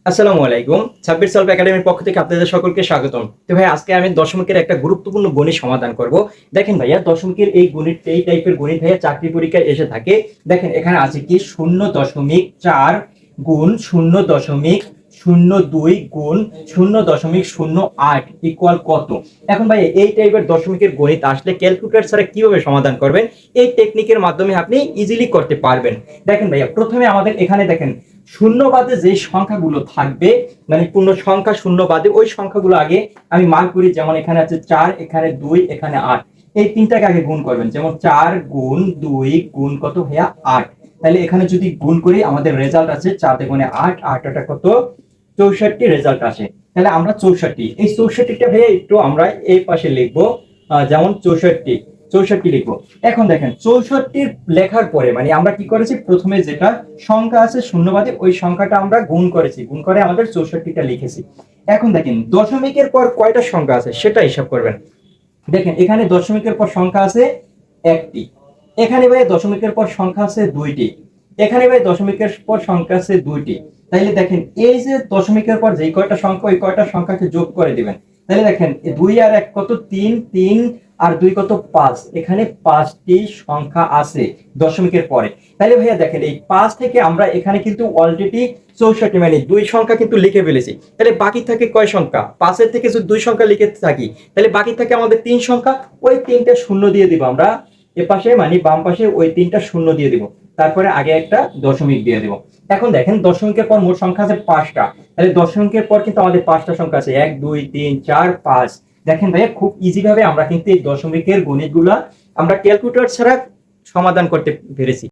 আসসালামু আলাইকুম। সাব্বির সলভ একাডেমির পক্ষ থেকে আপনাদের সকলকে স্বাগতম। তো ভাই আজকে আমি দশমিকের একটা গুরুত্বপূর্ণ গণিত সমাধান করব। দেখেন ভাইয়া, দশমিকের এই টাইপের গণিত ভাইয়া চাকরি পরীক্ষায় এসে থাকে। দেখেন এখানে আছে কি 0.4 গুণ 0.02 গুণ 0.08 ইকুয়াল কত। এখন ভাই এই টাইপের দশমিকের গণিত আসলে ক্যালকুলেটর ছাড়া কিভাবে সমাধান করবেন, এই টেকনিকের মাধ্যমে আপনি ইজিলি করতে পারবেন। দেখেন ভাইয়া, প্রথমে আমাদের এখানে দেখেন শূন্য বাদে যে সংখ্যাগুলো থাকবে, মানে পূর্ণ সংখ্যা শূন্য বাদে ওই সংখ্যাগুলো আগে আমি মার্ক করি। যেমন এখানে আছে 4, এখানে 2, এখানে 8। এই তিনটাকে আগে গুণ করবেন। যেমন 4 গুণ 2 গুণ কত ভাইয়া 8। তাহলে এখানে যদি গুণ করি আমাদের রেজাল্ট আছে 4 গুণে 8, 8 কত 64 রেজাল্ট আসে। তাহলে আমরা 64, এই 64টা ভাইয়া একটু আমরা এই পাশে লিখবো। যেমন 64 লিখবো। এখন দেখেন 64 লেখার পরে মানে আমরা কি করেছি, প্রথমে যেটা সংখ্যা আছে শূন্যবাদে ওই সংখ্যাটা আমরা গুণ করেছি, গুণ করে আমাদের 64টা লিখেছি। এখন দেখেন দশমিকের পর কয়টা সংখ্যা আছে সেটা হিসাব করবেন। দেখেন এখানে দশমিকের পর সংখ্যা আছে একটি, এখানে ভাই দশমিকের পর সংখ্যা আছে দুইটি, এখানে ভাই দশমিকের পর সংখ্যা আছে দুইটি। তাইলে দেখেন এই যে দশমিকের পর যে কয়টা সংখ্যা ওই কয়টা সংখ্যাকে যোগ করে দিবেন। তাহলে দেখেন 2 আর 1 কত 3, 3 আর 2 কত 5। এখানে 5টি সংখ্যা আছে দশমিকের পরে। তাহলে ভাইয়া দেখেন এই 5 থেকে আমরা এখানে কিন্তু অলরেডি 64 মানে 2 সংখ্যা কিন্তু লিখে ফেলেছি। তাহলে বাকি থাকে কয় সংখ্যা, 5 এর থেকে যদি 2 সংখ্যা লিখে থাকি তাহলে বাকি থাকে আমাদের 3 সংখ্যা। ওই 3টা শূন্য দিয়ে দিব আমরা এ পাশে, মানে বাম পাশে ওই 3টা শূন্য দিয়ে দিব, তারপরে আগে একটা দশমিক দিয়ে দিব। এখন দেখেন দশমিকের পর মোট সংখ্যা আছে 5টা। তাহলে দশমিকের পর কিন্তু আমাদের 5টা সংখ্যা আছে 1 2 3 4 5। দেখেন ভাইয়া খুব ইজি ভাবে আমরা কিন্তু এই দশমিকের গণিতগুলা আমরা ক্যালকুলেটর ছাড়া সমাধান করতে পেরেছি।